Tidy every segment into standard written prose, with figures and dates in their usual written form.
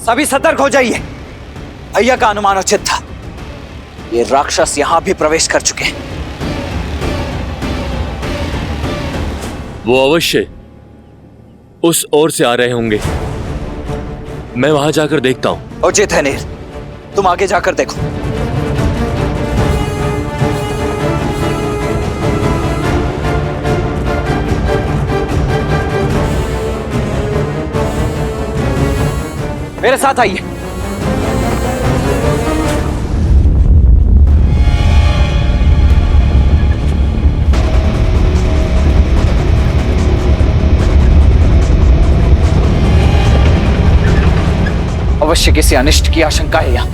सभी सतर्क हो जाइए। भैया का अनुमान उचित था, ये राक्षस यहां भी प्रवेश कर चुके हैं। वो अवश्य उस ओर से आ रहे होंगे। मैं वहां जाकर देखता हूं। उचित है नील, तुम आगे जाकर देखो। मेरे साथ आइए। अवश्य किसी अनिष्ट की आशंका है यहाँ।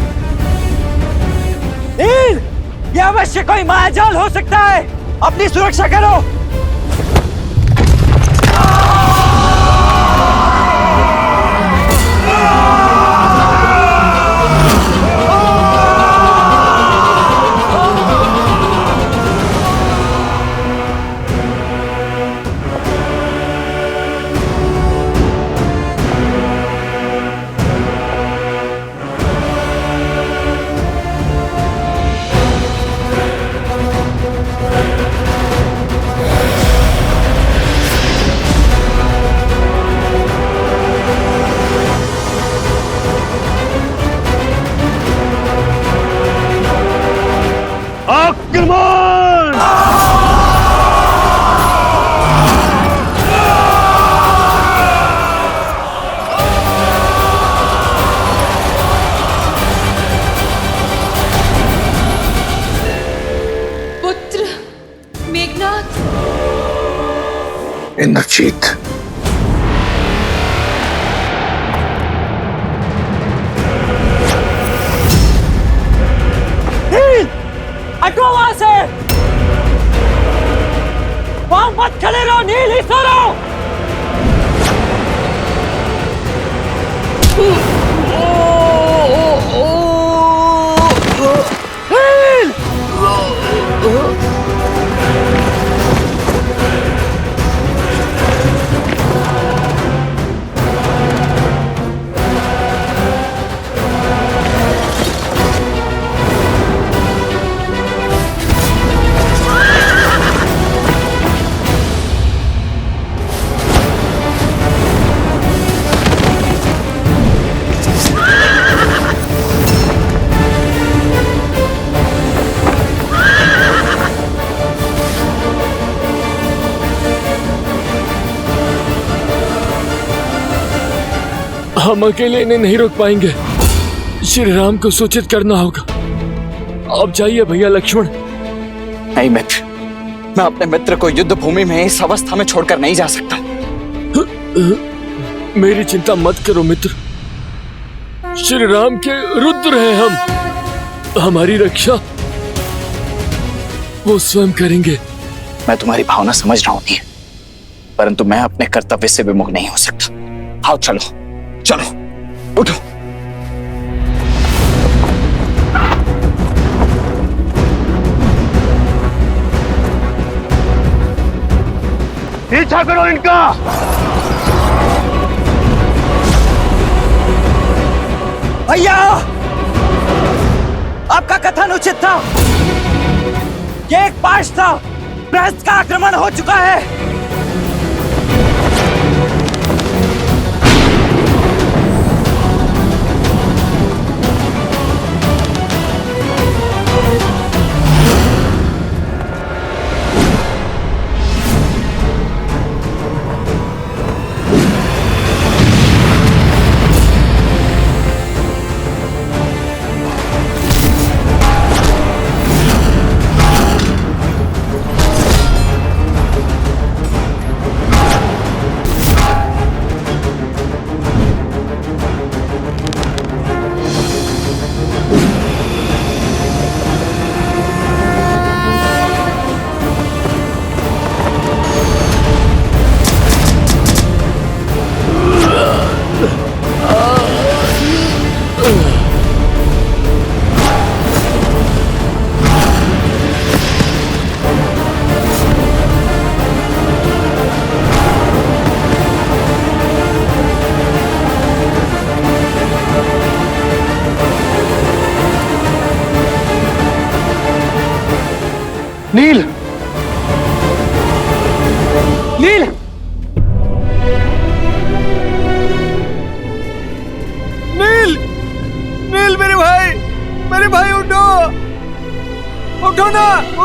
नील, ये अवश्य कोई मायाजाल हो सकता है। अपनी सुरक्षा करो। इंद्रजीत, हटो वहां से। वहां मत खड़े रहो नील, ही सो रहो। हम अकेले इन्हें नहीं रोक पाएंगे। श्री राम को सूचित करना होगा। आप जाइए भैया लक्ष्मण। नहीं मित्र, मैं अपने मित्र को युद्ध भूमि में इस अवस्था में छोड़कर नहीं जा सकता। मेरी चिंता मत करो मित्र। श्री राम के रुद्र हैं हम। हमारी रक्षा वो स्वयं करेंगे। मैं तुम्हारी भावना समझ रहा हूं नील, परंतु मैं अपने कर्तव्य से विमुख नहीं हो सकता। आओ चलो चलो, उठो। पीछा करो इनका। भैया, आपका कथन उचित था। ये एक पाश था। प्रहस्त का आक्रमण हो चुका है।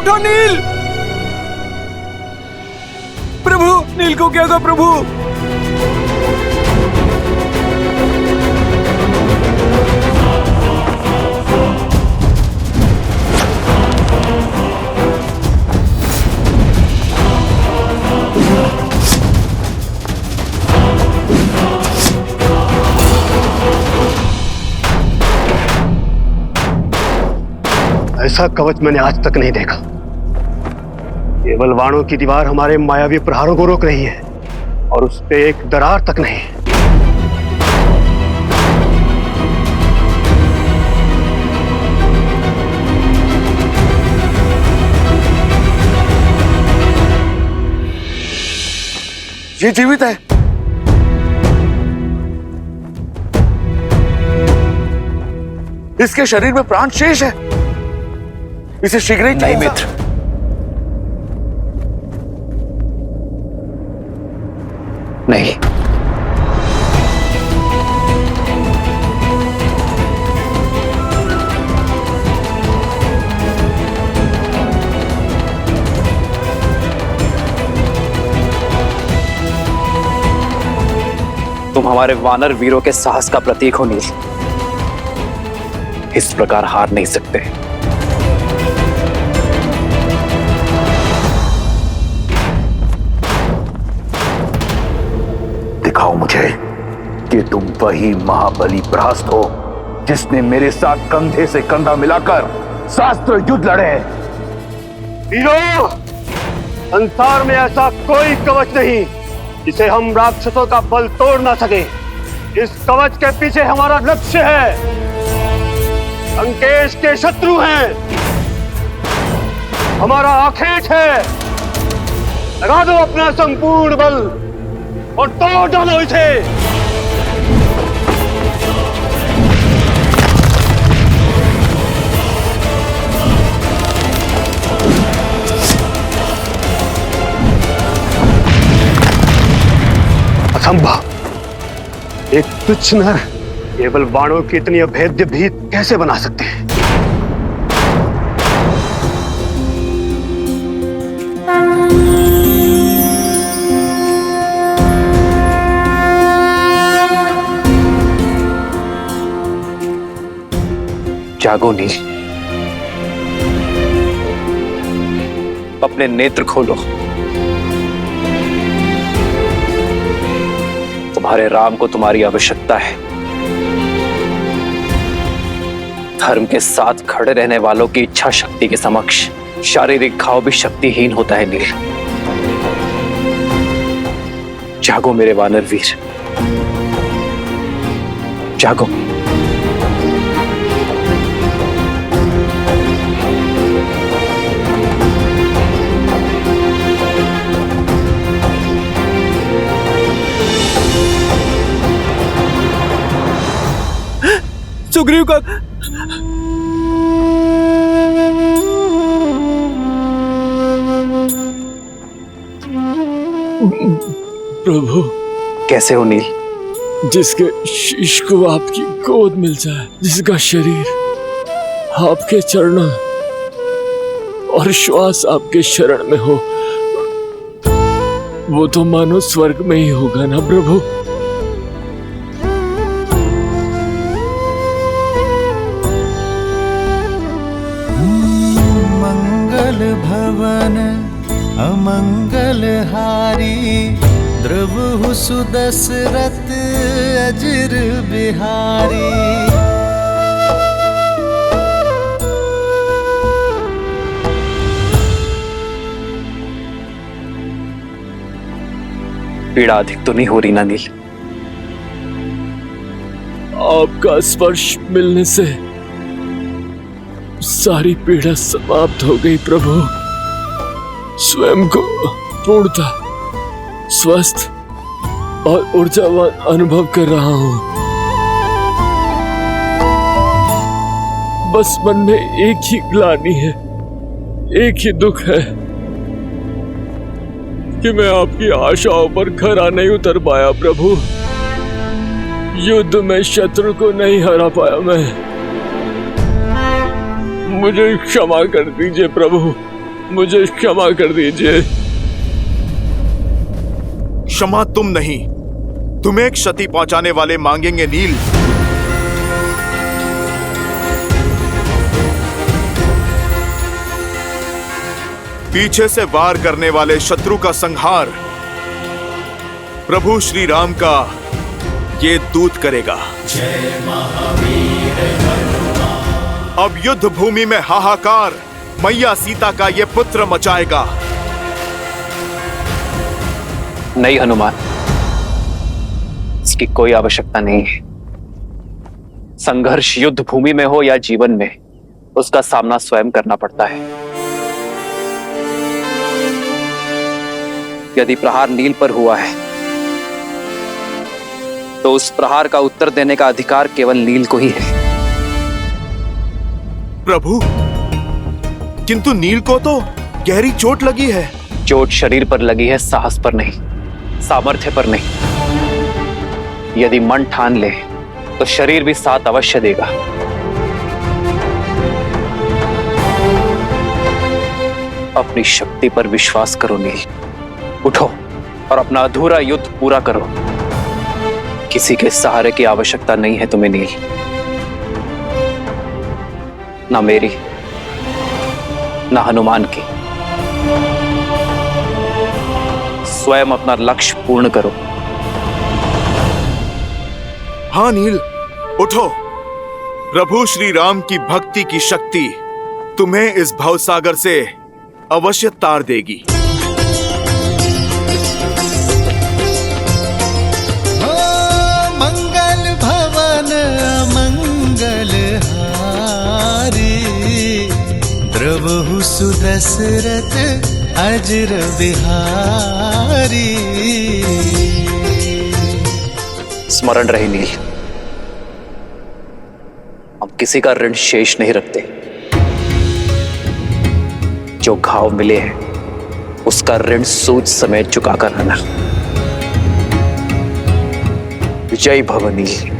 उठो नील। प्रभु, नील को क्या हुआ प्रभु? ऐसा कवच मैंने आज तक नहीं देखा। केवल वाणों की दीवार हमारे मायावी प्रहारों को रोक रही है और उस पे एक दरार तक नहीं। ये जीवित है। इसके शरीर में प्राण शेष है। इसे शीघ्र ही नहीं मित्र, नहीं। तुम हमारे वानर वीरों के साहस का प्रतीक हो नील। इस प्रकार हार नहीं सकते। दिखाओ मुझे कि तुम वही महाबली प्रहस्त हो जिसने मेरे साथ कंधे से कंधा मिलाकर शास्त्र युद्ध लड़े। वीरों, संसार में ऐसा कोई कवच नहीं जिसे हम राक्षसों का बल तोड़ ना सके। इस कवच के पीछे हमारा लक्ष्य है। लंकेश के शत्रु हैं, हमारा आखेट है। लगा दो अपना संपूर्ण बल और तोड़ डालो इसे। असंभव। एक तुच्छ नर केवल बाणों की इतनी अभेद्य भीत कैसे बना सकते हैं? जागो नील, अपने नेत्र खोलो। तुम्हारे राम को तुम्हारी आवश्यकता है। धर्म के साथ खड़े रहने वालों की इच्छा शक्ति के समक्ष शारीरिक घाव भी शक्तिहीन होता है नील। जागो मेरे वानर वीर, जागो। सुग्रीव का प्रभु, कैसे हो नील? जिसके शीश को आपकी गोद मिल जाए, जिसका शरीर आपके चरणों और श्वास आपके शरण में हो, वो तो मानो स्वर्ग में ही होगा ना प्रभु। भवन अमंगल हारी, द्रवहु सुदशरथ अजिर बिहारी। पीड़ा अधिक तो नहीं हो रही ना नील? आपका स्पर्श मिलने से सारी पीड़ा समाप्त हो गई प्रभु। स्वयं को पूर्णता स्वस्थ और ऊर्जावान अनुभव कर रहा हूं। बस मन में एक ही ग्लानि है, एक ही दुख है कि मैं आपकी आशाओं पर खरा नहीं उतर पाया प्रभु। युद्ध में शत्रु को नहीं हरा पाया मैं। मुझे क्षमा कर दीजिए प्रभु। मुझे क्षमा कर दीजिए। क्षमा तुम नहीं, तुम्हें क्षति पहुंचाने वाले मांगेंगे नील। पीछे से वार करने वाले शत्रु का संहार प्रभु श्री राम का ये दूत करेगा। जय महावीर हनुमान। अब युद्ध भूमि में हाहाकार मैया सीता का ये पुत्र मचाएगा। नहीं हनुमान, इसकी कोई आवश्यकता नहीं है। संघर्ष युद्ध भूमि में हो या जीवन में, उसका सामना स्वयं करना पड़ता है। यदि प्रहार नील पर हुआ है तो उस प्रहार का उत्तर देने का अधिकार केवल नील को ही है। प्रभु, किंतु नील को तो गहरी चोट लगी है। चोट शरीर पर लगी है, साहस पर नहीं, सामर्थ्य पर नहीं। यदि मन ठान ले तो शरीर भी साथ अवश्य देगा। अपनी शक्ति पर विश्वास करो नील। उठो और अपना अधूरा युद्ध पूरा करो। किसी के सहारे की आवश्यकता नहीं है तुम्हें नील, ना मेरी ना हनुमान की। स्वयं अपना लक्ष्य पूर्ण करो। हाँ नील, उठो। प्रभु श्री राम की भक्ति की शक्ति तुम्हें इस भवसागर से अवश्य तार देगी। मंगल भवन मंगल हारी, द्रवहु सुदशरथ अजर बिहारी। स्मरण रहे नील, हम किसी का ऋण शेष नहीं रखते। जो घाव मिले हैं उसका ऋण सूद समेत चुकाकर रहना। जय भव नील।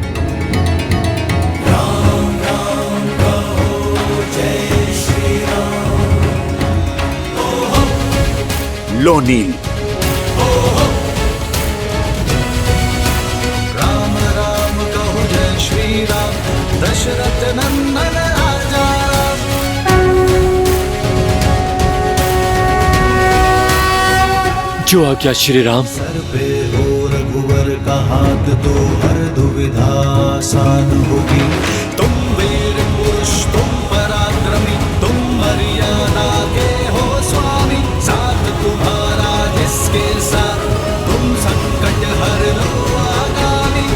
लो नील। राम राम कहो जय श्री राम, दशरथ नंदन राजा राम। जो आज्ञा श्री राम। सर पे हो रघुवर का हाथ, तो हर दुविधा आसान होगी। तुम वीर पुरुष, तुम पराक्रमी, तुम मर्यादा के हो स्वामी। साथ तुम्हारा जिसके साथ, तुम संकट हर लो आगामी।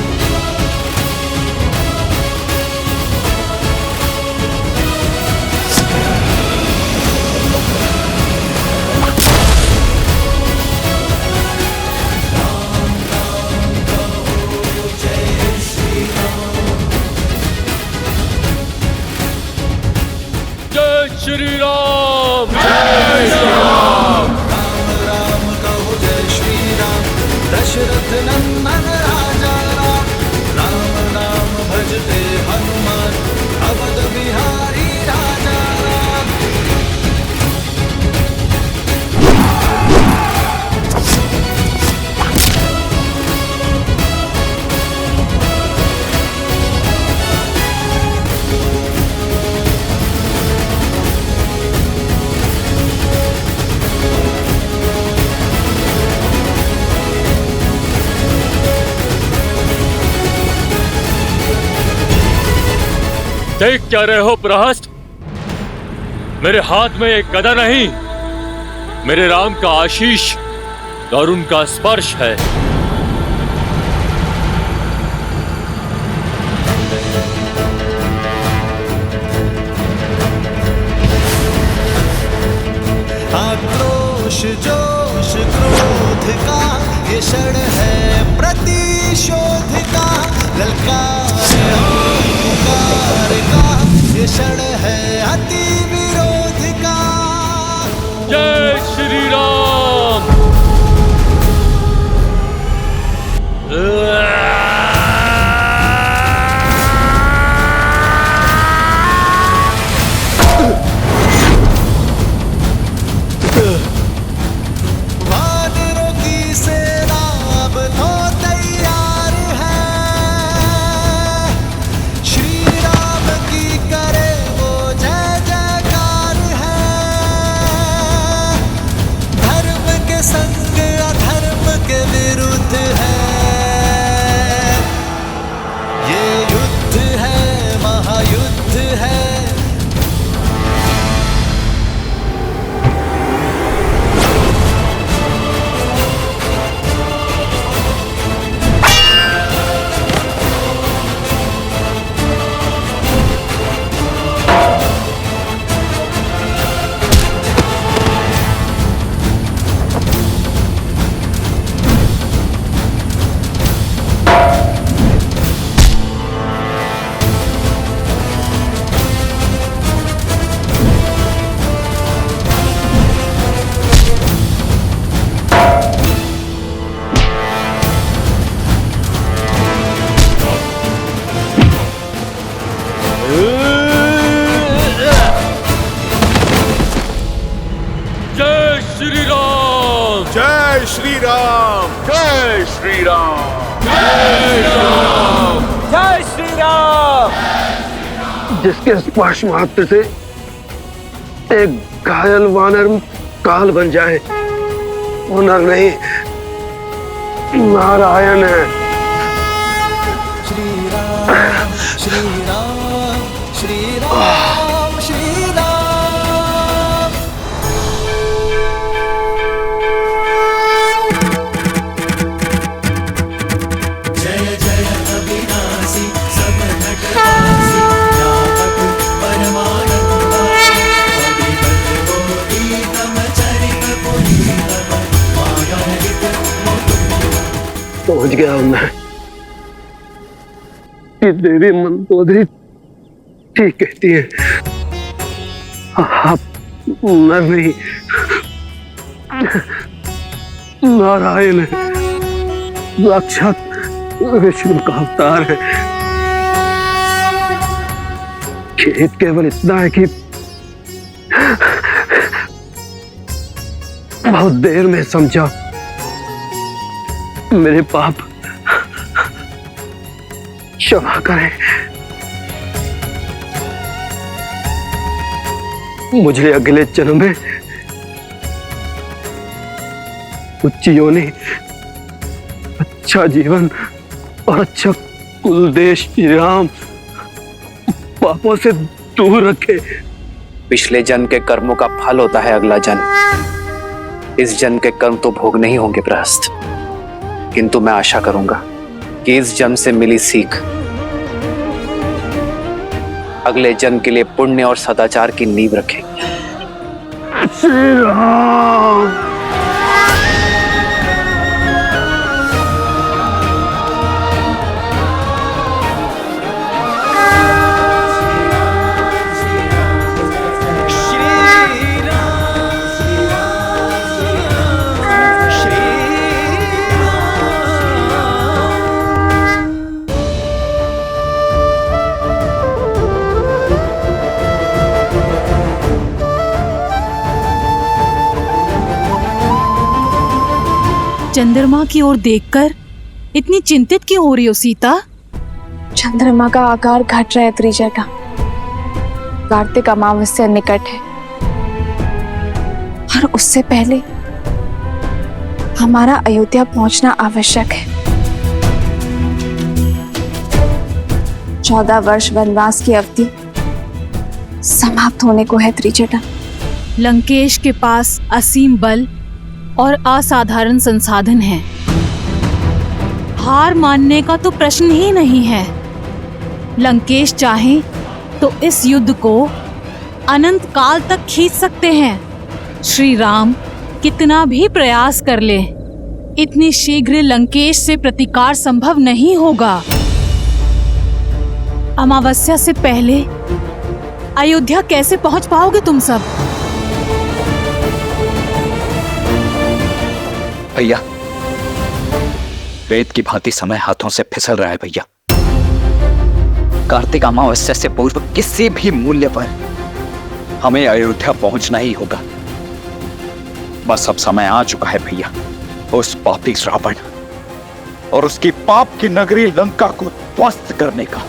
जय श्री राम। राम राम कहो जय श्री राम, दशरथ नंदन राजा राम। राम नाम भजते हनुमान, अवध बिहारी राजा राम। देख क्या रहे हो प्रहस्त? मेरे हाथ में एक गदा नहीं, मेरे राम का आशीष और उनका स्पर्श है। आक्रोश जोश क्रोध का ये क्षण है प्रतिशोध का। ललकार और पुकार का ये क्षण है अति विरोध का। जय श्री राम। श्री राम। जय श्री राम। जिसके स्पर्श मात्र से एक घायल वानर काल बन जाए, वो नर नहीं नारायण है। श्री राम श्री राम श्री राम श्री राम। जय जय अविनाशी सब घटनासी व्यापक परमानंदा अभिगत बोधि तम चरित पुनीत मायाहित पहुंच गया हूं मैं कि देवी मंदोदरी ठीक कहती है, आप नर नहीं नारायण है, साक्षात विष्णु का अवतार है। खेद केवल इतना है कि बहुत देर में समझा। मेरे पाप क्षमा करें। मुझे अगले जन्म में उच्च योनि, अच्छा जीवन और अच्छा कुल देश श्री राम पापों से दूर रखे। पिछले जन्म के कर्मों का फल होता है अगला जन्म। इस जन्म के कर्म तो भोग नहीं होंगे प्रहस्त, किंतु मैं आशा करूंगा कि इस जन्म से मिली सीख अगले जन्म के लिए पुण्य और सदाचार की नींव रखेगी। श्री राम। चंद्रमा की ओर देखकर इतनी चिंतित क्यों हो रही हो सीता? चंद्रमा का आकार घट रहा है त्रिजटा। कार्तिक अमावस्या निकट है और उससे पहले हमारा अयोध्या पहुंचना आवश्यक है। 14 वर्ष वनवास की अवधि समाप्त होने को है त्रिजटा। लंकेश के पास असीम बल और असाधारण संसाधन है। हार मानने का तो प्रश्न ही नहीं है। लंकेश चाहे तो इस युद्ध को अनंत काल तक खींच सकते हैं। श्री राम कितना भी प्रयास कर ले, इतनी शीघ्र लंकेश से प्रतिकार संभव नहीं होगा। अमावस्या से पहले अयोध्या कैसे पहुंच पाओगे तुम सब? भैया, वेद की भांति समय हाथों से फिसल रहा है भैया। कार्तिक अमावस्या से पूर्व किसी भी मूल्य पर हमें अयोध्या पहुंचना ही होगा। बस अब समय आ चुका है भैया उस पापी रावण और उसकी पाप की नगरी लंका को ध्वस्त करने का।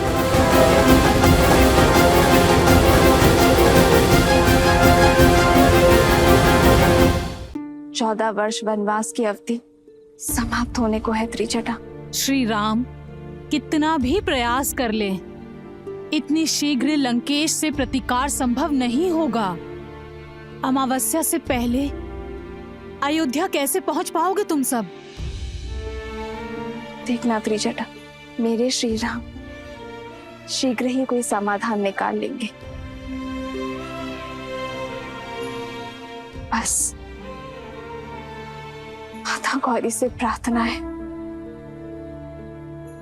चौदह वर्ष वनवास की अवधि समाप्त होने को है त्रिजटा। श्री राम कितना भी प्रयास कर ले, इतनी शीघ्र लंकेश से प्रतिकार संभव नहीं होगा। अमावस्या से पहले अयोध्या कैसे पहुंच पाओगे तुम सब? देखना त्रिजटा, मेरे श्री राम शीघ्र ही कोई समाधान निकाल लेंगे। बस माता गौरी से प्रार्थना है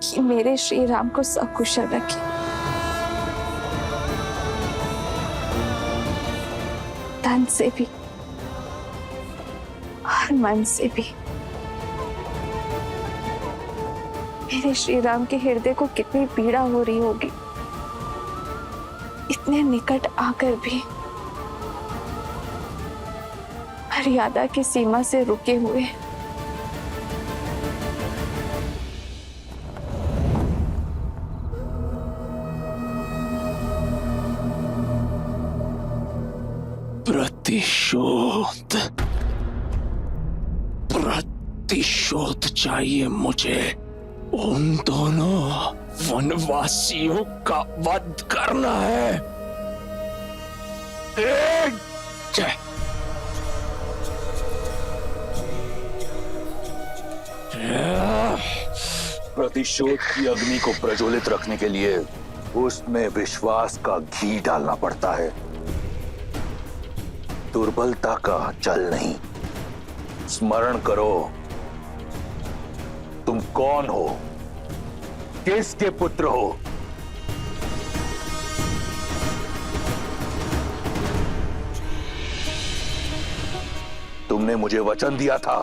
कि मेरे श्री राम को सकुशल रखे। तन से भी और मन से भी। मेरे श्री राम के हृदय को कितनी पीड़ा हो रही होगी, इतने निकट आकर भी मर्यादा की सीमा से रुके हुए। प्रतिशोध, प्रतिशोध चाहिए मुझे। उन दोनों वनवासियों का वध करना है। जय प्रतिशोध की अग्नि को प्रज्वलित रखने के लिए उसमें विश्वास का घी डालना पड़ता है, दुर्बलता का जल नहीं। स्मरण करो, तुम कौन हो, किसके पुत्र हो? तुमने मुझे वचन दिया था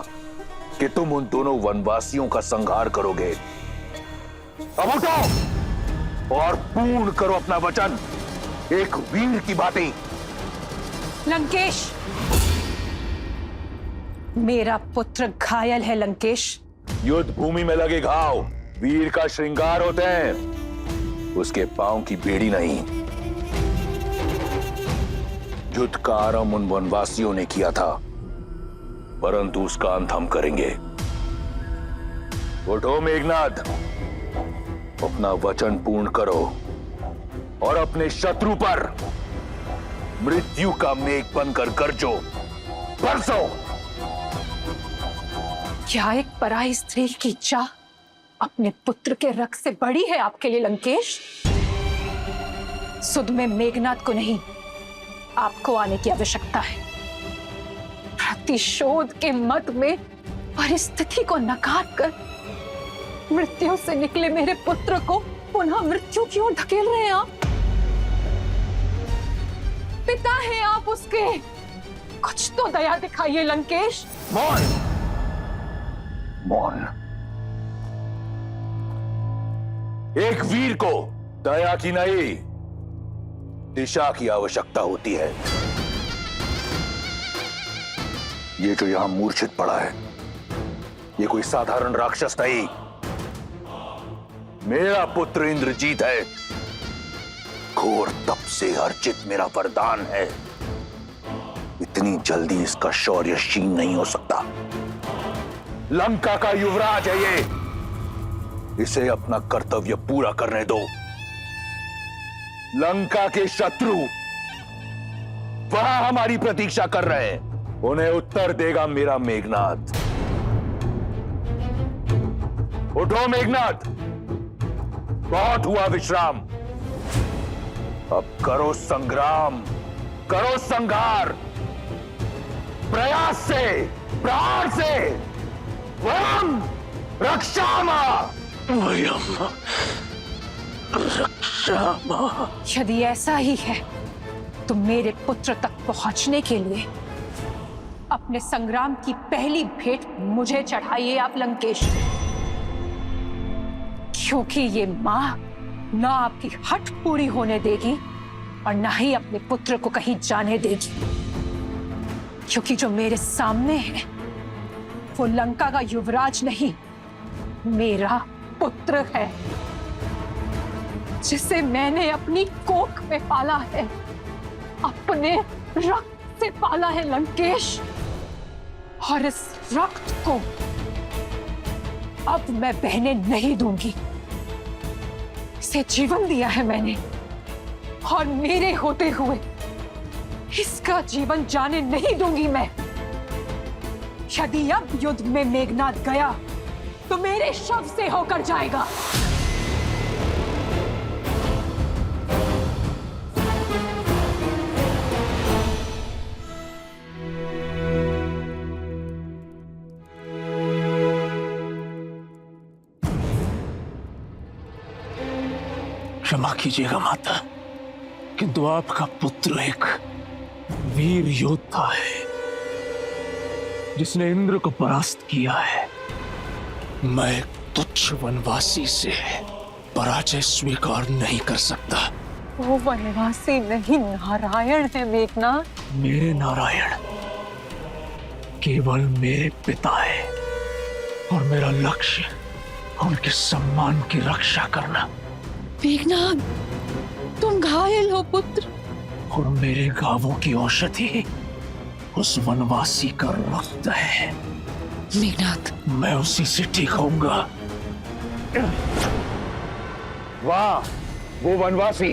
कि तुम उन दोनों वनवासियों का संहार करोगे। अब उठो और पूर्ण करो अपना वचन, एक वीर की भांति। लंकेश, मेरा पुत्र घायल है। लंकेश, युद्ध भूमि में लगे घाव वीर का श्रृंगार होते हैं, उसके पांव की बेड़ी नहीं। युद्ध का आरंभ उन वनवासियों ने किया था, परंतु उसका अंत हम करेंगे। उठो मेघनाद, अपना वचन पूर्ण करो और अपने शत्रु पर मृत्यु का मेघ बनकर गरजो, बरसो। क्या एक पराई स्त्री की चाह अपने पुत्र के रक्त से बड़ी है आपके लिए लंकेश? सुध में मेघनाद को नहीं, आपको आने की आवश्यकता है। प्रतिशोध के मद में परिस्थिति को नकार कर मृत्यु से निकले मेरे पुत्र को पुनः मृत्यु की ओर धकेल रहे हैं आप। पिता हैं आप उसके, कुछ तो दया दिखाइए लंकेश। मौन, मौन। एक वीर को दया की नहीं, दिशा की आवश्यकता होती है। ये जो यहां मूर्छित पड़ा है, ये कोई साधारण राक्षस नहीं, मेरा पुत्र इंद्रजीत है। घोर तप से अर्जित मेरा वरदान है। इतनी जल्दी इसका शौर्य क्षीण नहीं हो सकता। लंका का युवराज है ये, इसे अपना कर्तव्य पूरा करने दो। लंका के शत्रु वहां हमारी प्रतीक्षा कर रहे हैं, उन्हें उत्तर देगा मेरा मेघनाद। उठो मेघनाद, बहुत हुआ विश्राम, अब करो संग्राम, करो संघार, प्रयास से, प्राण से। वयम रक्षामा, वयम रक्षामा। यदि ऐसा ही है तो मेरे पुत्र तक पहुंचने के लिए अपने संग्राम की पहली भेंट मुझे चढ़ाइए आप लंकेश, क्योंकि ये मां ना आपकी हट पूरी होने देगी और ना ही अपने पुत्र को कहीं जाने देगी। क्योंकि जो मेरे सामने है वो लंका का युवराज नहीं, मेरा पुत्र है, जिसे मैंने अपनी कोख में पाला है, अपने रक्त से पाला है लंकेश। और इस रक्त को अब मैं बहने नहीं दूंगी। इसे जीवन दिया है मैंने, और मेरे होते हुए इसका जीवन जाने नहीं दूंगी मैं। यदि अब युद्ध में मेघनाद गया तो मेरे शव से होकर जाएगा। क्षमा कीजिएगा माता, किंतु आपका पुत्र एक वीर योद्धा है जिसने इंद्र को परास्त किया है। मैं एक तुच्छ वनवासी से पराजय स्वीकार नहीं कर सकता। वो वनवासी नहीं, नारायण है मेघनाद। मेरे नारायण केवल मेरे पिता है और मेरा लक्ष्य उनके सम्मान की रक्षा करना। मेघनाद, तुम घायल हो पुत्र। और मेरे घावों की औषधि उस वनवासी का रक्त है। मेघनाथ, मैं उसी से ठीक होऊंगा। वाह, वो वनवासी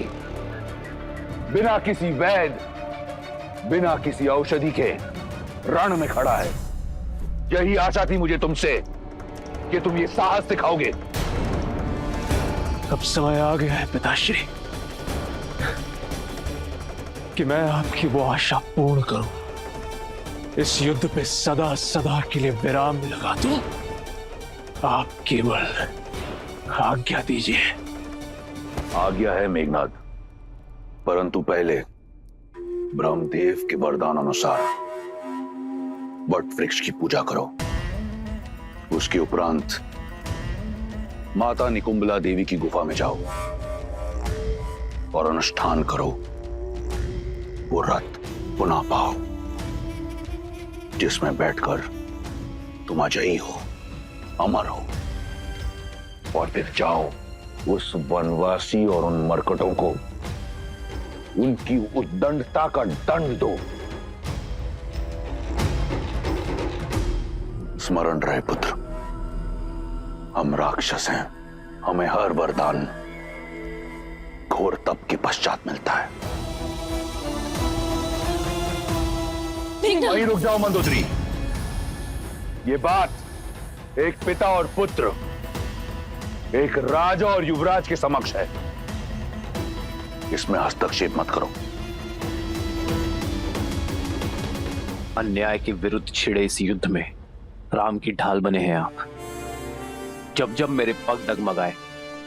बिना किसी वैद, बिना किसी औषधि के रण में खड़ा है। यही आशा थी मुझे तुमसे कि तुम ये साहस दिखाओगे। अब समय आ गया है पिताश्री कि मैं आपकी वो आशा पूर्ण करूं। इस युद्ध पे सदा सदा के लिए विराम लगा दूं। आप केवल आज्ञा दीजिए। आज्ञा है मेघनाद, परंतु पहले ब्रह्मदेव के वरदान अनुसार वट वृक्ष की पूजा करो। उसके उपरांत माता निकुंबला देवी की गुफा में जाओ और अनुष्ठान करो। वो रथ पुनः पाओ जिसमें बैठकर तुम अजयी हो, अमर हो। और फिर जाओ उस वनवासी और उन मरकटों को उनकी उद्दंडता का दंड दो। स्मरण रहे पुत्र, हम राक्षस हैं। हमें हर वरदान घोर तप के पश्चात मिलता है। वहीं रुक जाओ मंदोदरी। ये बात एक पिता और पुत्र, एक राजा और युवराज के समक्ष है। इसमें हस्तक्षेप मत करो। अन्याय के विरुद्ध छिड़े इस युद्ध में राम की ढाल बने हैं आप। जब जब मेरे पग डगमगाए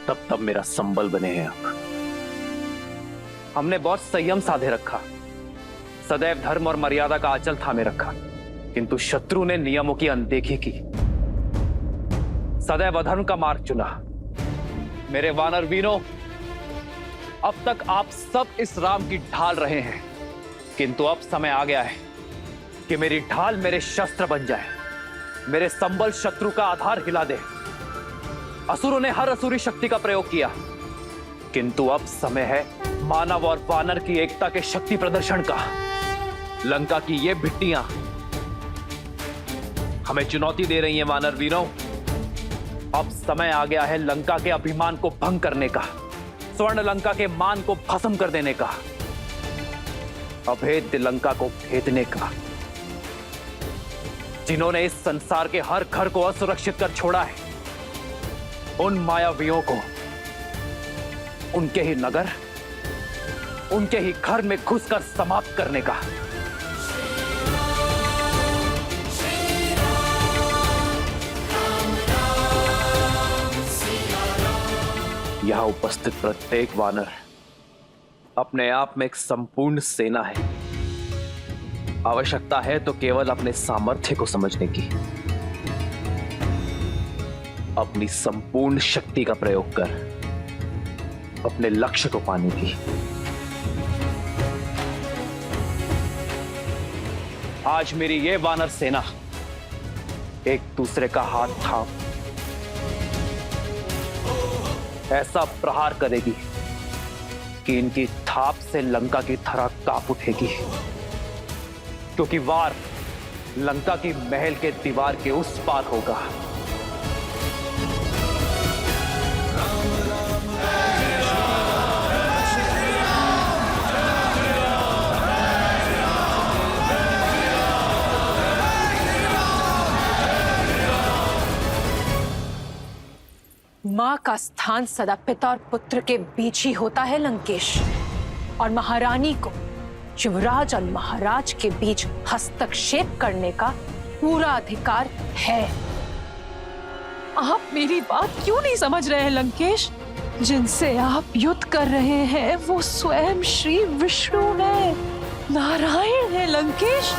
तब तब मेरा संबल बने हैं आप। हमने बहुत संयम साधे रखा, सदैव धर्म और मर्यादा का आंचल थामे रखा, किंतु शत्रु ने नियमों की अनदेखी की, सदैव अधर्म का मार्ग चुना। मेरे वानर वीरों, अब तक आप सब इस राम की ढाल रहे हैं, किंतु अब समय आ गया है कि मेरी ढाल मेरे शस्त्र बन जाए, मेरे संबल शत्रु का आधार हिला दे। असुरों ने हर असुरी शक्ति का प्रयोग किया, किंतु अब समय है मानव और वानर की एकता के शक्ति प्रदर्शन का। लंका की ये भिट्टियां हमें चुनौती दे रही हैं वानर वीरों। अब समय आ गया है लंका के अभिमान को भंग करने का, स्वर्ण लंका के मान को भस्म कर देने का, अभेद्य लंका को भेदने का। जिन्होंने इस संसार के हर घर को असुरक्षित कर छोड़ा है, उन मायावियों को उनके ही नगर, उनके ही घर में घुसकर समाप्त करने का। यहां उपस्थित प्रत्येक वानर अपने आप में एक संपूर्ण सेना है। आवश्यकता है तो केवल अपने सामर्थ्य को समझने की, अपनी संपूर्ण शक्ति का प्रयोग कर अपने लक्ष्य को पाने की। आज मेरी ये वानर सेना एक दूसरे का हाथ थाम ऐसा प्रहार करेगी कि इनकी थाप से लंका की धरा कांप उठेगी, क्योंकि वार लंका की महल के दीवार के उस पार होगा। मां का स्थान सदा पिता और पुत्र के बीच ही होता है लंकेश, और महारानी को युवराज और महाराज के बीच हस्तक्षेप करने का पूरा अधिकार है। आप मेरी बात क्यों नहीं समझ रहे हैं लंकेश? जिनसे आप युद्ध कर रहे हैं वो स्वयं श्री विष्णु है, नारायण है लंकेश।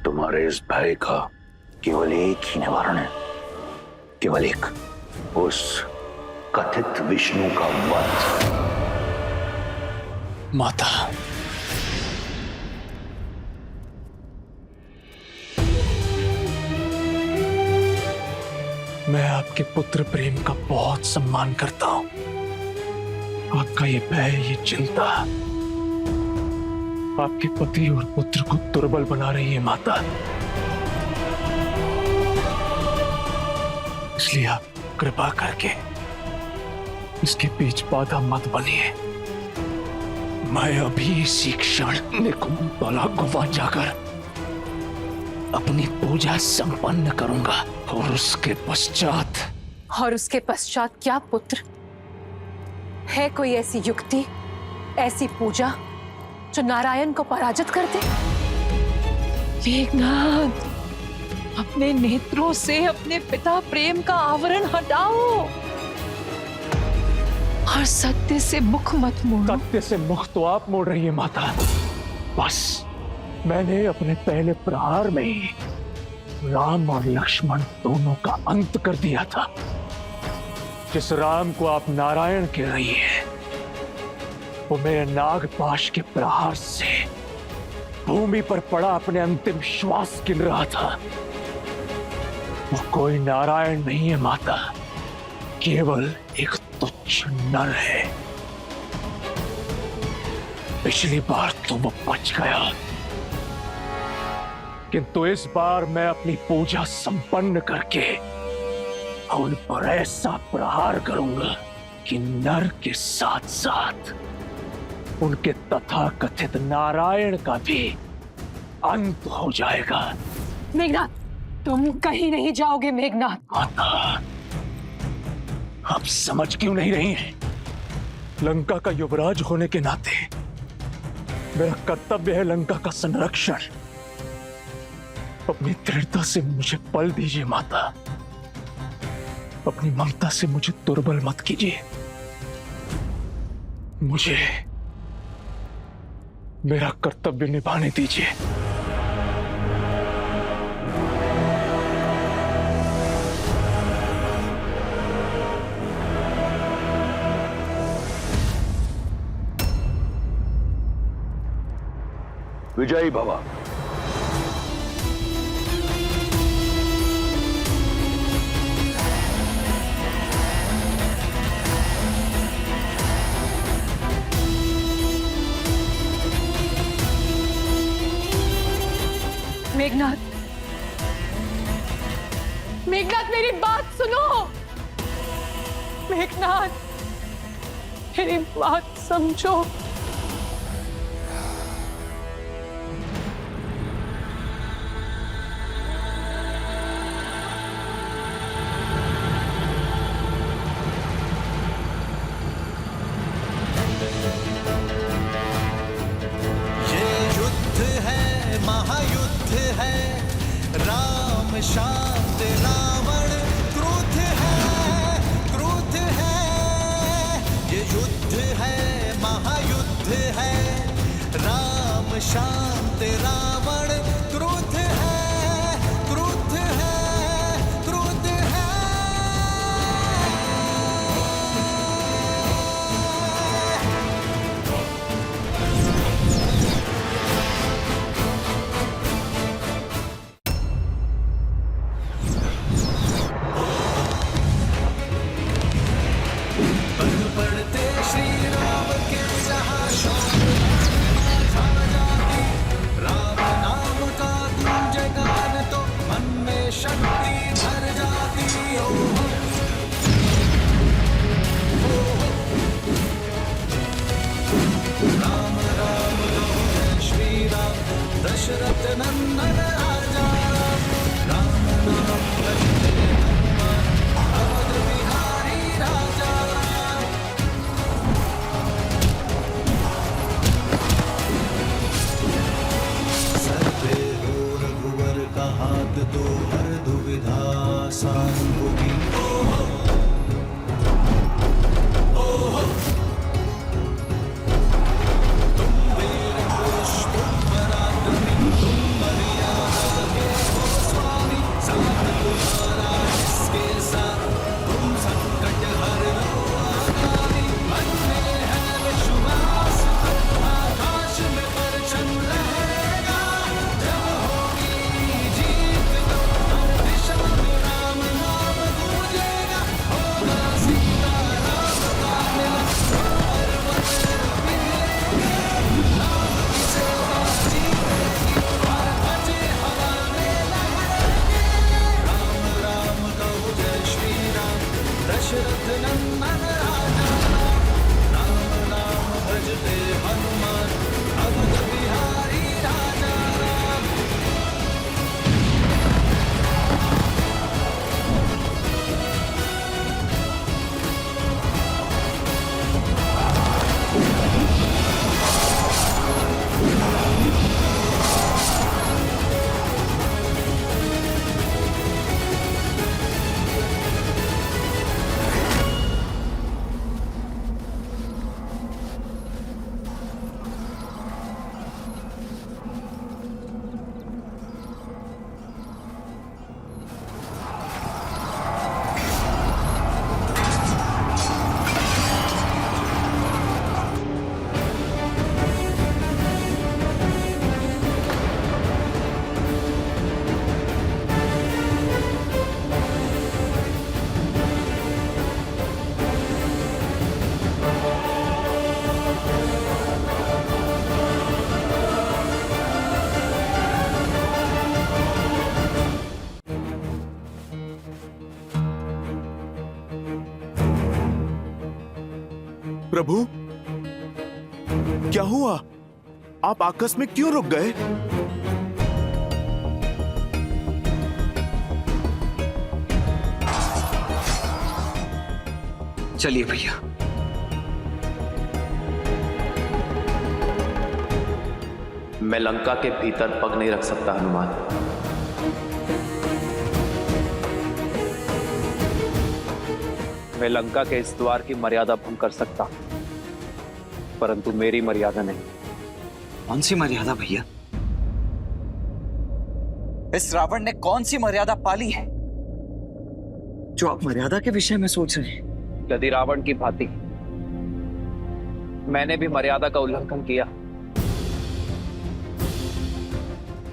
तुम्हारे इस भय का केवल एक ही निवारण है, केवल एक, उस कथित विष्णु का वध। माता, मैं आपके पुत्र प्रेम का बहुत सम्मान करता हूं। आपका ये भय, ये चिंता आपके पति और पुत्र को दुर्बल बना रही है माता। इसलिए आप कृपा करके इसके बीच बाधा मत बनिए। मैं अभी इसी क्षण निकुंभला गुफा जाकर अपनी पूजा संपन्न करूंगा और उसके पश्चात क्या पुत्र? है कोई ऐसी युक्ति, ऐसी पूजा जो नारायण को पराजित कर दे? मेघनाथ, अपने नेत्रों से अपने पिता प्रेम का आवरण हटाओ और सत्य से मुख मत मोड़ो। सत्य से मुख तो आप मोड़ रही है माता। बस मैंने अपने पहले प्रहार में ही राम और लक्ष्मण दोनों का अंत कर दिया था। जिस राम को आप नारायण कह रही हैं, वो मेरे नागपाश के प्रहार से भूमि पर पड़ा अपने अंतिम श्वास गिन रहा था। वो कोई नारायण नहीं है माता, केवल एक तुच्छ नर है। पिछली बार तो वो बच गया, किंतु इस बार मैं अपनी पूजा संपन्न करके उन पर ऐसा प्रहार करूंगा कि नर के साथ साथ उनके तथाकथित नारायण का भी अंत हो जाएगा। मेघनाथ, तुम कहीं नहीं जाओगे। मेघनाथ, माता, आप समझ क्यों नहीं रही हैं? लंका का युवराज होने के नाते मेरा कर्तव्य है लंका का संरक्षण। अपनी दृढ़ता से मुझे बल दीजिए माता, अपनी ममता से मुझे दुर्बल मत कीजिए। मुझे मेरा कर्तव्य निभाने दीजिए। विजयी भवा। मेघनाथ, मेघनाथ, मेरी बात सुनो। मेघनाथ, मेरी बात समझो। महायुद्ध है, राम शांत रावण क्रोध है, ये युद्ध है, महायुद्ध है, राम शांत रावण क्रोध है, क्रोध है, क्रोध है। पढ़ते श्री राम के जहाँ शौक राम नाम दशरथ नंदन राजा राम नाम भजते हनुमान अवध बिहारी राजा राम। प्रभु, क्या हुआ? आप आकस्मिक क्यों रुक गए? चलिए भैया। मैं लंका के भीतर पग नहीं रख सकता हनुमान। मैं लंका के इस द्वार की मर्यादा भंग कर सकता, परंतु मेरी मर्यादा नहीं। कौन सी मर्यादा भैया? इस रावण ने कौन सी मर्यादा पाली है जो आप मर्यादा के विषय में सोच रहे हैं? यदि रावण की भांति मैंने भी मर्यादा का उल्लंघन किया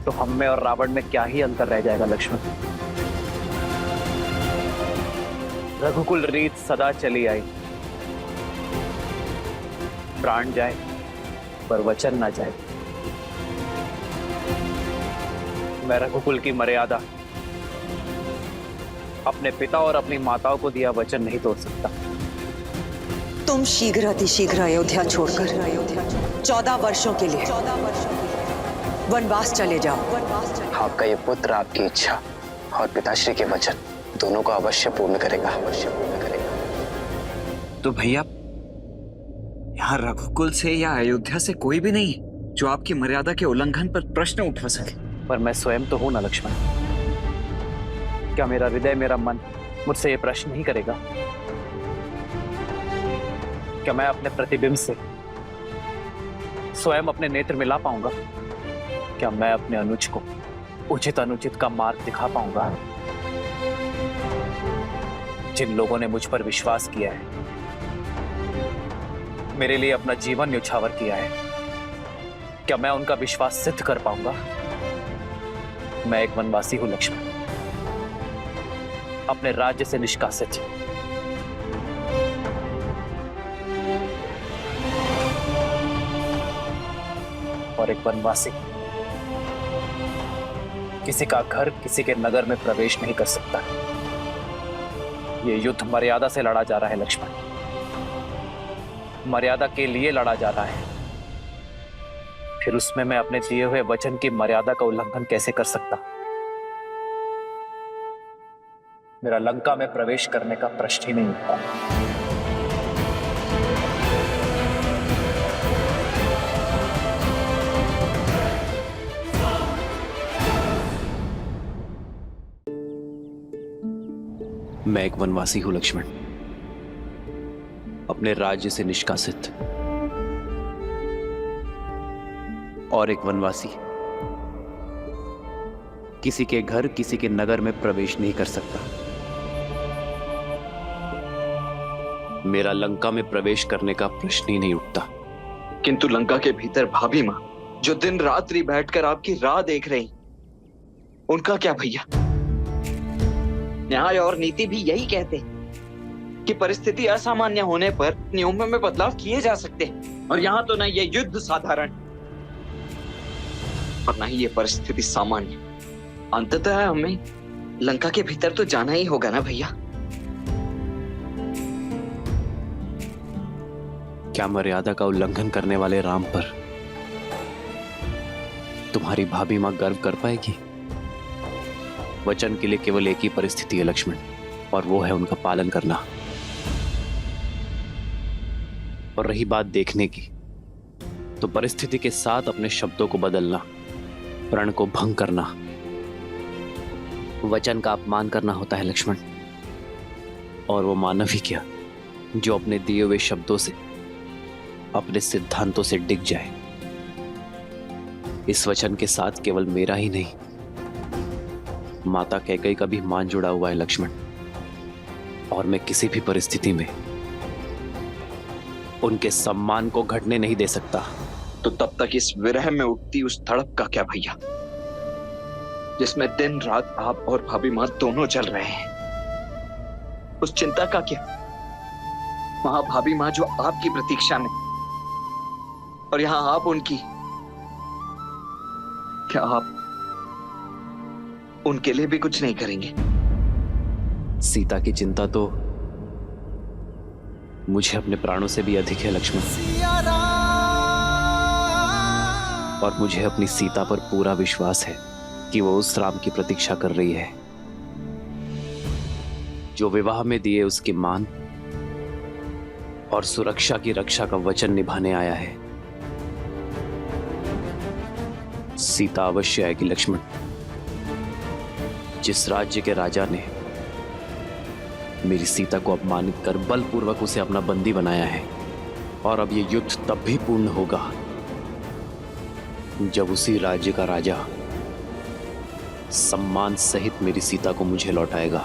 तो हम में और रावण में क्या ही अंतर रह जाएगा लक्ष्मण। रघुकुल रीत सदा चली आई, प्राण जाए पर वचन ना जाए। मैं रघुकुल की मर्यादा, अपने पिता और अपनी माताओं को दिया वचन नहीं तोड़ सकता। तुम शीघ्र अतिशीघ्र अयोध्या छोड़कर 14 वर्षों के लिए वनवास चले जाओ। आपका ये पुत्र आपकी इच्छा और पिताश्री के वचन दोनों को अवश्य पूर्ण करेगा, अवश्य पूर्ण करेगा। तो भैया, यहाँ रघुकुल से या अयोध्या से कोई भी नहीं जो आपकी मर्यादा के उल्लंघन पर प्रश्न उठा सके। पर मैं स्वयं तो हूं ना लक्ष्मण। क्या मेरा हृदय, मेरा मन मुझसे ये प्रश्न नहीं करेगा? क्या मैं अपने प्रतिबिंब से स्वयं अपने नेत्र मिला पाऊंगा? क्या मैं अपने अनुज को उचित अनुचित का मार्ग दिखा पाऊंगा? जिन लोगों ने मुझ पर विश्वास किया है, मेरे लिए अपना जीवन न्यौछावर किया है, क्या मैं उनका विश्वास सिद्ध कर पाऊंगा? मैं एक वनवासी हूं लक्ष्मण, अपने राज्य से निष्कासित। और एक वनवासी किसी का घर, किसी के नगर में प्रवेश नहीं कर सकता। ये युद्ध मर्यादा से लड़ा जा रहा है लक्ष्मण, मर्यादा के लिए लड़ा जा रहा है। फिर उसमें मैं अपने दिए हुए वचन की मर्यादा का उल्लंघन कैसे कर सकता? मेरा लंका में प्रवेश करने का प्रश्न ही नहीं उठता। मैं एक वनवासी हूं लक्ष्मण, अपने राज्य से निष्कासित। और एक वनवासी किसी के घर, किसी के नगर में प्रवेश नहीं कर सकता। मेरा लंका में प्रवेश करने का प्रश्न ही नहीं उठता। किंतु लंका के भीतर भाभी मां जो दिन रात्रि बैठकर आपकी राह देख रही, उनका क्या भैया? न्याय और नीति भी यही कहते हैं कि परिस्थिति असामान्य होने पर नियमों में बदलाव किए जा सकते हैं। और यहाँ तो ना ये युद्ध साधारण और ना ही ये परिस्थिति सामान्य। अंततः हमें लंका के भीतर तो जाना ही होगा ना भैया। क्या मर्यादा का उल्लंघन करने वाले राम पर तुम्हारी भाभी मां गर्व कर पाएगी? वचन के लिए केवल एक ही परिस्थिति है लक्ष्मण, और वो है उनका पालन करना। और रही बात देखने की, तो परिस्थिति के साथ अपने शब्दों को बदलना, प्रण को भंग करना, वचन का अपमान करना होता है लक्ष्मण। और वो मानव ही क्या जो अपने दिए हुए शब्दों से, अपने सिद्धांतों से डिग जाए। इस वचन के साथ केवल मेरा ही नहीं, माता कैकेयी का भी मान जुड़ा हुआ है लक्ष्मण। और मैं किसी भी परिस्थिति में उनके सम्मान को घटने नहीं दे सकता। तो तब तक इस विरह में उठती उस तड़प का क्या भैया, जिसमें दिन रात आप और भाभी मां दोनों चल रहे हैं? उस चिंता का क्या? वहां भाभी मां जो आपकी प्रतीक्षा में, और यहां आप उनकी। क्या आप उनके लिए भी कुछ नहीं करेंगे? सीता की चिंता तो मुझे अपने प्राणों से भी अधिक है लक्ष्मण। और मुझे अपनी सीता पर पूरा विश्वास है कि वो उस राम की प्रतीक्षा कर रही है जो विवाह में दिए उसके मान और सुरक्षा की रक्षा का वचन निभाने आया है। सीता अवश्य आएगी लक्ष्मण। जिस राज्य के राजा ने मेरी सीता को अपमानित कर बलपूर्वक उसे अपना बंदी बनाया है, और अब ये युद्ध तब भी पूर्ण होगा जब उसी राज्य का राजा सम्मान सहित मेरी सीता को मुझे लौटाएगा।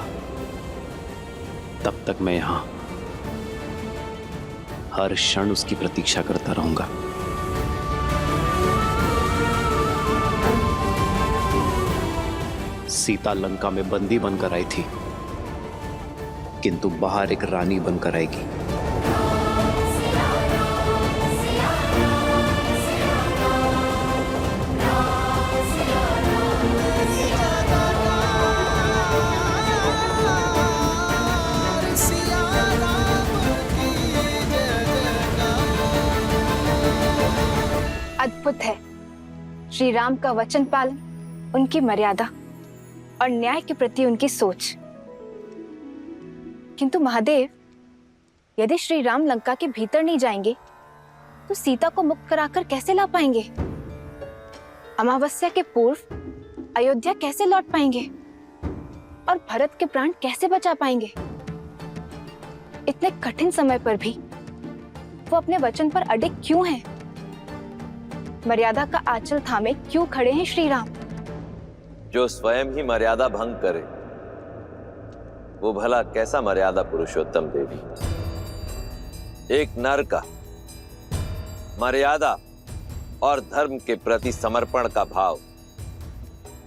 तब तक मैं यहां हर क्षण उसकी प्रतीक्षा करता रहूंगा। सीता लंका में बंदी बनकर आई थी, किंतु बाहर एक रानी बनकर आएगी। अद्भुत है श्री राम का वचन पालन, उनकी मर्यादा और न्याय के प्रति उनकी सोच। किंतु महादेव, यदि श्री राम लंका के भीतर नहीं जाएंगे तो सीता को मुक्त कराकर कैसे ला पाएंगे? अमावस्या के पूर्व अयोध्या कैसे लौट पाएंगे? और भरत के प्राण कैसे बचा पाएंगे? इतने कठिन समय पर भी वो अपने वचन पर अडिग क्यों हैं? मर्यादा का आंचल थामे क्यों खड़े हैं श्री राम? जो स्वयं ही मर्यादा भंग करे वो भला कैसा मर्यादा पुरुषोत्तम देवी? एक नर का मर्यादा और धर्म के प्रति समर्पण का भाव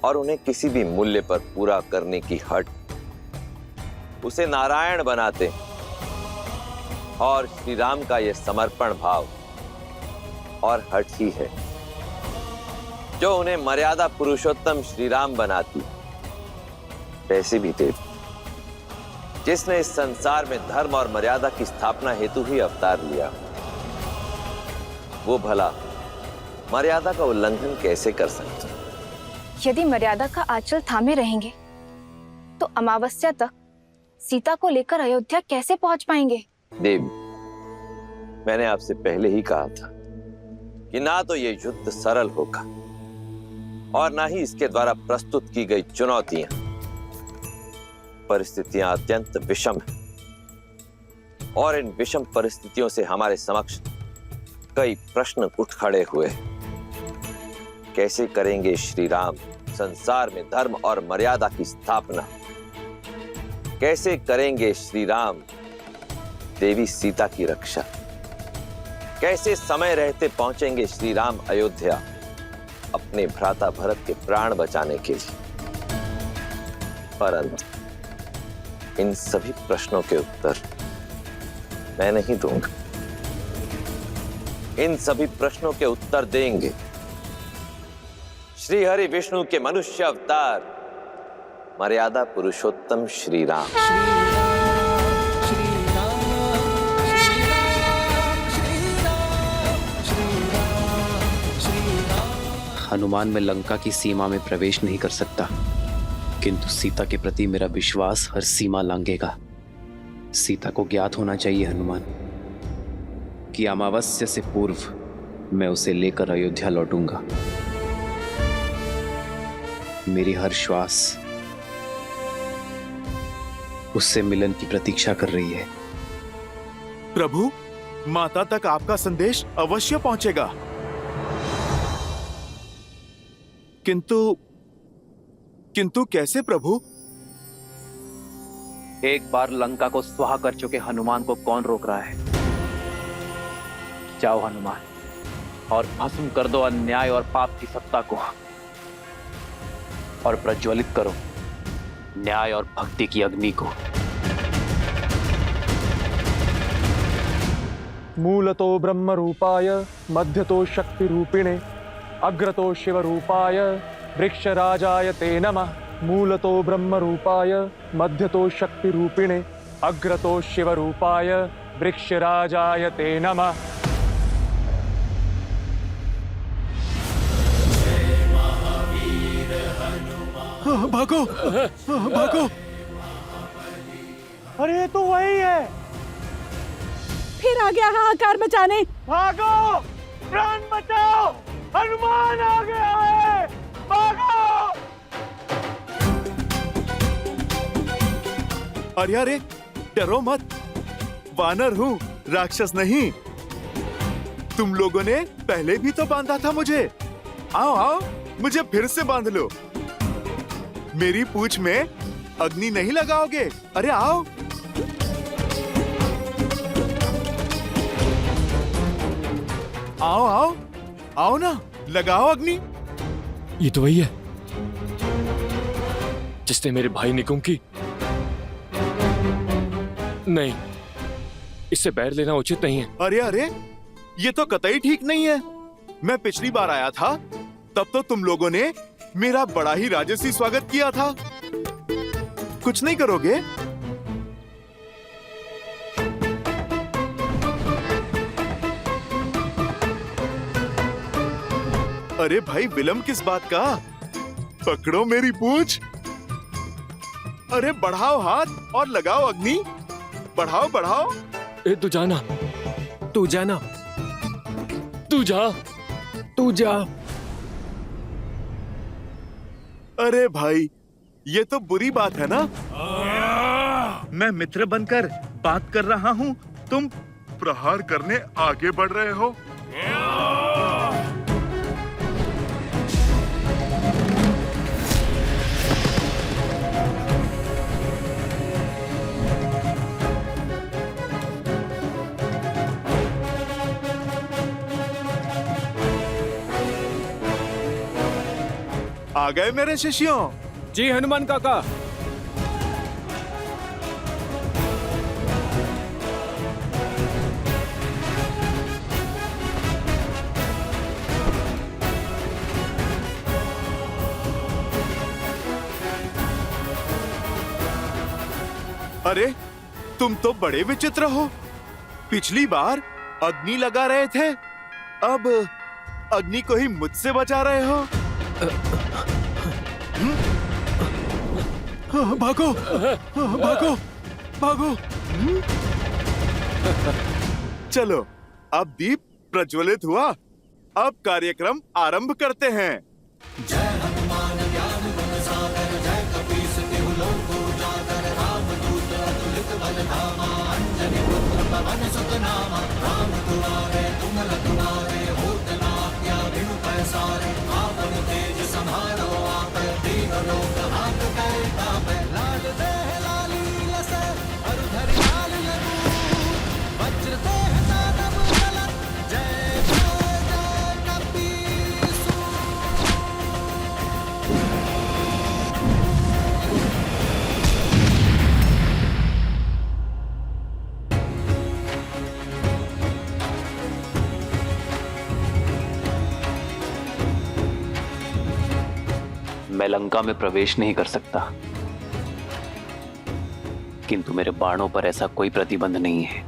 और उन्हें किसी भी मूल्य पर पूरा करने की हट उसे नारायण बनाते हैं। और श्री राम का यह समर्पण भाव और हट ही है जो उन्हें मर्यादा पुरुषोत्तम श्री राम बनाती। वैसे भी देवी, जिसने इस संसार में धर्म और मर्यादा की स्थापना हेतु ही अवतार लिया, वो भला मर्यादा का उल्लंघन कैसे कर सकते? यदि मर्यादा का आंचल थामे रहेंगे तो अमावस्या तक सीता को लेकर अयोध्या कैसे पहुंच पाएंगे? देवी, मैंने आपसे पहले ही कहा था कि ना तो ये युद्ध सरल होगा और ना ही इसके द्वारा प्रस्तुत की गई चुनौतियां। परिस्थितियां अत्यंत विषम हैं और इन विषम परिस्थितियों से हमारे समक्ष कई प्रश्न उठ खड़े हुए हैं। कैसे करेंगे श्री राम संसार में धर्म और मर्यादा की स्थापना? कैसे करेंगे श्री राम देवी सीता की रक्षा? कैसे समय रहते पहुंचेंगे श्री राम अयोध्या अपने भ्राता भरत के प्राण बचाने के लिए? परंतु इन सभी प्रश्नों के उत्तर मैं नहीं दूंगा। इन सभी प्रश्नों के उत्तर देंगे श्री हरि विष्णु के मनुष्य अवतार मर्यादा पुरुषोत्तम श्री राम। हनुमान मैं लंका की सीमा में प्रवेश नहीं कर सकता, किंतु सीता के प्रति मेरा विश्वास हर सीमा लांघेगा। सीता को ज्ञात होना चाहिए हनुमान कि अमावस्या से पूर्व मैं उसे लेकर अयोध्या लौटूंगा। मेरी हर श्वास उससे मिलन की प्रतीक्षा कर रही है। प्रभु, माता तक आपका संदेश अवश्य पहुंचेगा, किंतु कैसे प्रभु? एक बार लंका को स्वाहा कर चुके हनुमान को कौन रोक रहा है? जाओ हनुमान और भस्म कर दो अन्याय और पाप की सत्ता को, और प्रज्वलित करो न्याय और भक्ति की अग्नि को। मूलतो ब्रह्म रूपाय मध्यतो शक्ति रूपिणे अग्रतो शिव रूपाय वृक्षराजाय ते नमः। मूलतो ब्रह्म रूपाय मध्यतो शक्ति रूपिणे अग्रतो शिव रूपाय वृक्षराजाय ते नमः। भागो, भागो। अरे ये तो वही है। फिर आ गया हाहाकार मचाने। भागो, प्राण बचाओ, हनुमान आ गया है, भागो। अरे अरे, डरो मत, वानर हूँ, राक्षस नहीं। तुम लोगों ने पहले भी तो बांधा था मुझे। आओ आओ, मुझे फिर से बांध लो। मेरी पूंछ में अग्नि नहीं लगाओगे? अरे आओ। आओ आओ आओ ना, लगाओ अग्नि। ये तो वही है जिसने मेरे भाई निकुंभ की। नहीं, इससे बैर लेना उचित नहीं है। अरे अरे, ये तो कतई ठीक नहीं है। मैं पिछली बार आया था तब तो तुम लोगों ने मेरा बड़ा ही राजसी स्वागत किया था। कुछ नहीं करोगे? अरे भाई, विलंब किस बात का? पकड़ो मेरी पूंछ। अरे बढ़ाओ हाथ और लगाओ अग्नि। बढ़ाओ बढ़ाओ। ए, तू जाना, तू जाना, तू जा, तू जा। अरे भाई, ये तो बुरी बात है ना। मैं मित्र बनकर बात कर रहा हूँ, तुम प्रहार करने आगे बढ़ रहे हो। आ गए मेरे शिष्यों? जी हनुमान काका। अरे, तुम तो बड़े विचित्र हो। पिछली बार अग्नि लगा रहे थे, अब अग्नि को ही मुझसे बचा रहे हो। भागो, भागो, भागो। चलो, अब दीप प्रज्वलित हुआ। अब कार्यक्रम आरंभ करते हैं। जय हनुमान ज्ञान गुण सागर, जय कपीस तिहु लोक उजागर, रामदूत अतुलित बल धामा, अंजनी पुत्र पवन सुत नामा, राम दुआरे तुम रखवारे, होत न आज्ञा बिनु पैसारे, आपन तेज संहारो आपै, दीन लोक हाथ कै तापै, लाल देह लाली लसै, अरु धरि लाल लबू, वज्र देह दानव चलत, जय जय जय कपीसु। मैं लंका में प्रवेश नहीं कर सकता, किंतु मेरे बाणों पर ऐसा कोई प्रतिबंध नहीं है।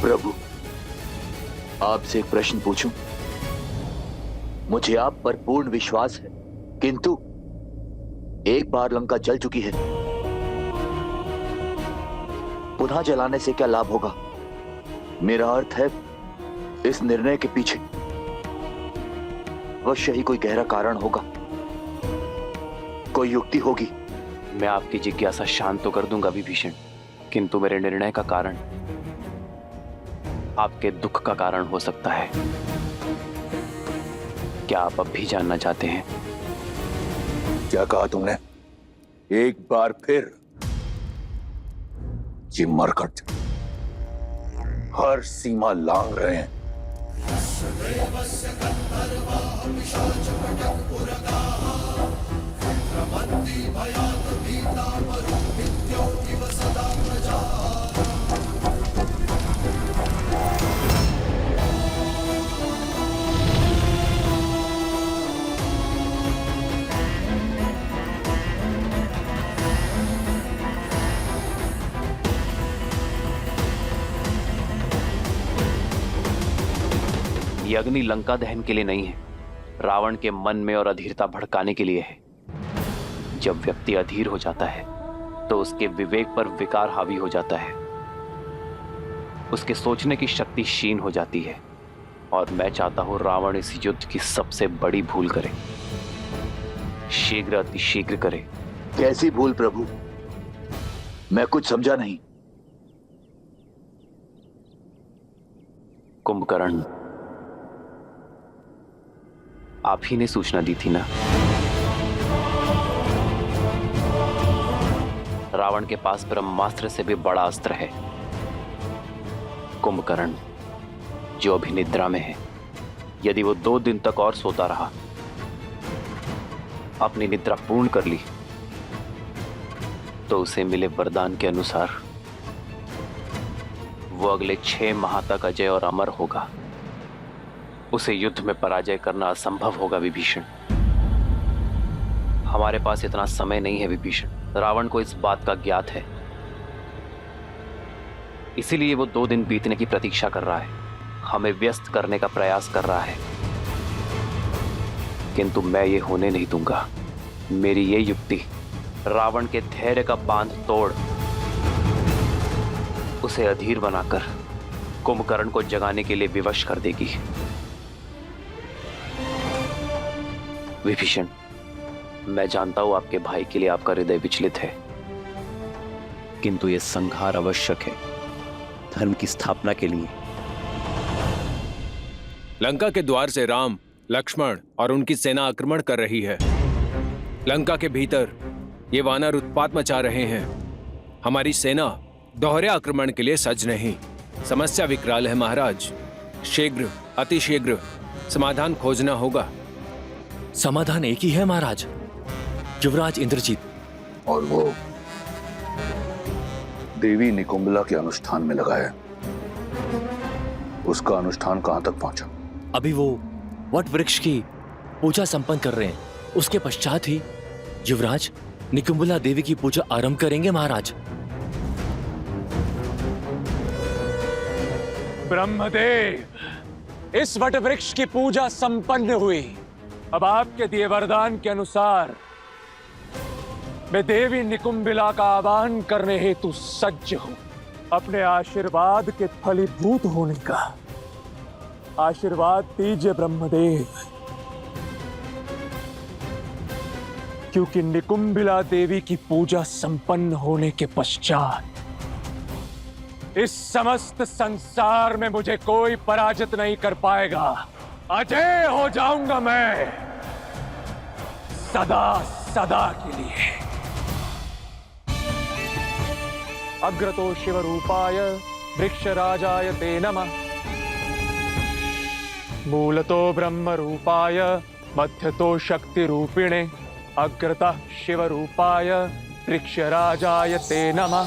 प्रभु, आपसे एक प्रश्न पूछूं? मुझे आप पर पूर्ण विश्वास है, किंतु एक बार लंका जल चुकी है, पुनः जलाने से क्या लाभ होगा? मेरा अर्थ है, इस निर्णय के पीछे अवश्य ही कोई गहरा कारण होगा, कोई युक्ति होगी। मैं आपकी जिज्ञासा शांत तो कर दूंगा विभीषण, किंतु मेरे निर्णय का कारण आपके दुख का कारण हो सकता है। क्या आप अब भी जानना चाहते हैं? क्या कहा तुमने? एक बार फिर? ये मरकट हर सीमा लांघ रहे हैं। ये अग्नि लंका दहन के लिए नहीं है, रावण के मन में और अधीरता भड़काने के लिए है। जब व्यक्ति अधीर हो जाता है तो उसके विवेक पर विकार हावी हो जाता है, उसके सोचने की शक्ति क्षीण हो जाती है, और मैं चाहता हूं रावण इस युद्ध की सबसे बड़ी भूल करे, शीघ्र अतिशीघ्र करे। कैसी भूल प्रभु? मैं कुछ समझा नहीं। कुंभकर्ण, आप ही ने सूचना दी थी ना? रावण के पास ब्रह्मास्त्र से भी बड़ा अस्त्र है। कुंभकर्ण, जो अभी निद्रा में है, यदि वो 2 दिन तक और सोता रहा, अपनी निद्रा पूर्ण कर ली, तो उसे मिले वरदान के अनुसार वो अगले 6 माह तक अजय और अमर होगा। उसे युद्ध में पराजय करना असंभव होगा विभीषण। हमारे पास इतना समय नहीं है विभीषण। रावण को इस बात का ज्ञात है, इसीलिए वो 2 दिन बीतने की प्रतीक्षा कर रहा है, हमें व्यस्त करने का प्रयास कर रहा है, किंतु मैं ये होने नहीं दूंगा। मेरी ये युक्ति रावण के धैर्य का बांध तोड़ उसे अधीर बनाकर कुंभकर्ण को जगाने के लिए विवश कर देगी। विभीषण, मैं जानता हूं आपके भाई के लिए आपका हृदय विचलित है, किंतु यह संहार आवश्यक है धर्म की स्थापना के लिए। लंका के द्वार से राम, लक्ष्मण और उनकी सेना आक्रमण कर रही है। लंका के भीतर ये वानर उत्पात मचा रहे हैं। हमारी सेना दोहरे आक्रमण के लिए सज्ज नहीं। समस्या विकराल है महाराज। शीघ्र, अतिशीघ्र समाधान खोजना होगा। समाधान एक ही है महाराज, युवराज इंद्रजीत। और वो देवी निकुंभला के अनुष्ठान में लगा है। उसका अनुष्ठान कहां तक पहुंचा? अभी वो वट वृक्ष की पूजा संपन्न कर रहे हैं। उसके पश्चात ही युवराज निकुंभला देवी की पूजा आरंभ करेंगे महाराज। ब्रह्मदेव, इस वट वृक्ष की पूजा संपन्न हुई। अब आपके दिए वरदान के अनुसार मैं देवी निकुंभिला का आह्वान करने हेतु सज्ज हूं। अपने आशीर्वाद के फलीभूत होने का आशीर्वाद दीजिए ब्रह्मदेव, क्योंकि निकुंभिला देवी की पूजा संपन्न होने के पश्चात इस समस्त संसार में मुझे कोई पराजित नहीं कर पाएगा। अजय हो जाऊंगा मैं सदा सदा के लिए। अग्रतो शिव रूपाय वृक्षराजाय ते नमः। मूलतो ब्रह्म रूपाय मध्यतो शक्ति रूपिणे। अग्रतः शिव रूपाय वृक्षराजाय ते नमः।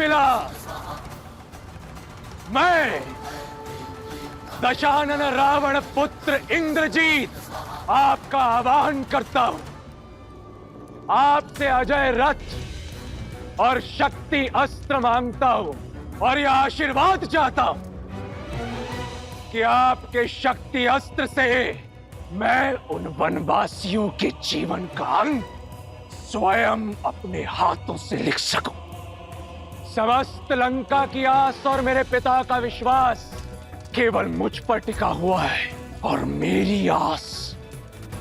मिला। मैं दशानन रावण पुत्र इंद्रजीत आपका आवाहन करता हूं। आपसे अजय रथ और शक्ति अस्त्र मांगता हूं और यह आशीर्वाद चाहता हूं कि आपके शक्ति अस्त्र से मैं उन वनवासियों के जीवन का अंत स्वयं अपने हाथों से लिख सकूं। समस्त लंका की आस और मेरे पिता का विश्वास केवल मुझ पर टिका हुआ है और मेरी आस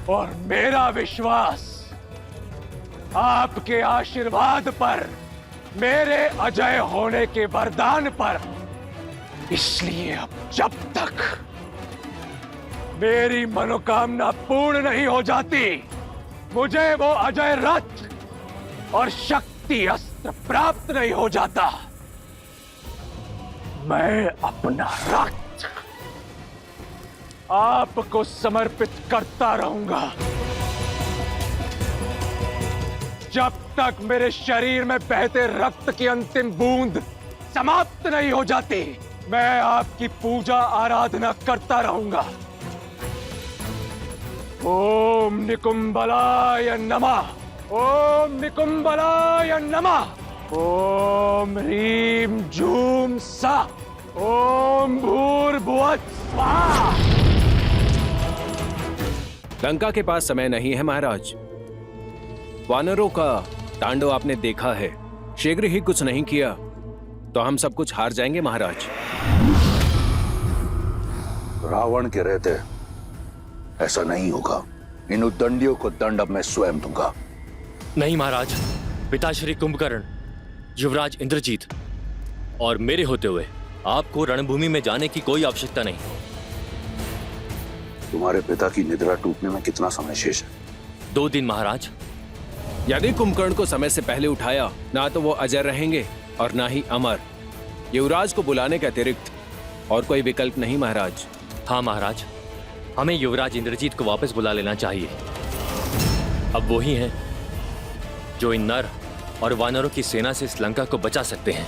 और मेरा विश्वास आपके आशीर्वाद पर, मेरे अजय होने के वरदान पर। इसलिए अब जब तक मेरी मनोकामना पूर्ण नहीं हो जाती, मुझे वो अजय रथ और शक्ति अस्त्र प्राप्त नहीं हो जाता, मैं अपना रथ आपको समर्पित करता रहूंगा। जब तक मेरे शरीर में बहते रक्त की अंतिम बूंद समाप्त नहीं हो जाती, मैं आपकी पूजा आराधना करता रहूंगा। ओम निकुंभलाय नमः, ओम निकुंभलाय नमः, ओम ह्रीम झूम सा, ओम भूर्भुवः स्वाहा। लंका के पास समय नहीं है महाराज। वानरों का तांडव आपने देखा है। शीघ्र ही कुछ नहीं किया तो हम सब कुछ हार जाएंगे महाराज। रावण के रहते ऐसा नहीं होगा। इन उद्दंडियों को दंड अब मैं स्वयं दूंगा। नहीं महाराज, पिताश्री कुंभकर्ण, युवराज इंद्रजीत और मेरे होते हुए आपको रणभूमि में जाने की कोई आवश्यकता नहीं। तुम्हारे पिता की निद्रा टूटने में कितना समय शेष है? 2 दिन महाराज। यदि कुंभकर्ण को समय से पहले उठाया, ना तो वो अजय रहेंगे और ना ही अमर। युवराज को बुलाने के अतिरिक्त और कोई विकल्प नहीं महाराज। हाँ महाराज, हमें युवराज इंद्रजीत को वापस बुला लेना चाहिए। अब वो ही हैं जो इन नर और वानरों की सेना से इस लंका को बचा सकते हैं।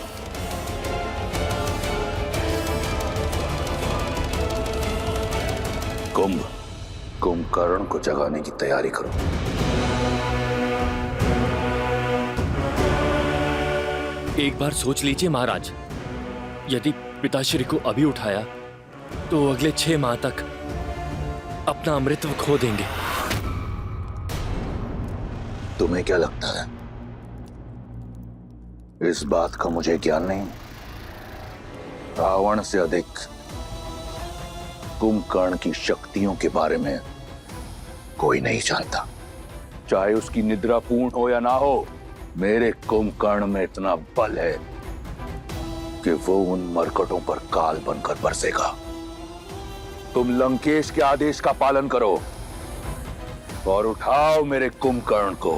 कुंभकर्ण को जगाने की तैयारी करो। एक बार सोच लीजिए महाराज, यदि पिताश्री को अभी उठाया तो अगले 6 माह तक अपना अमृतत्व खो देंगे। तुम्हें क्या लगता है इस बात का मुझे ज्ञान नहीं? रावण से अधिक कुंभकर्ण की शक्तियों के बारे में कोई नहीं जानता। चाहे उसकी निद्रा पूर्ण हो या ना हो, मेरे कुंभकर्ण में इतना बल है कि वो उन मरकटों पर काल बनकर बरसेगा। तुम लंकेश के आदेश का पालन करो और उठाओ मेरे कुंभकर्ण को।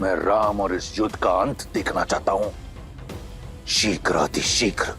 मैं राम और इस युद्ध का अंत देखना चाहता हूं, शीघ्र अतिशीघ्र।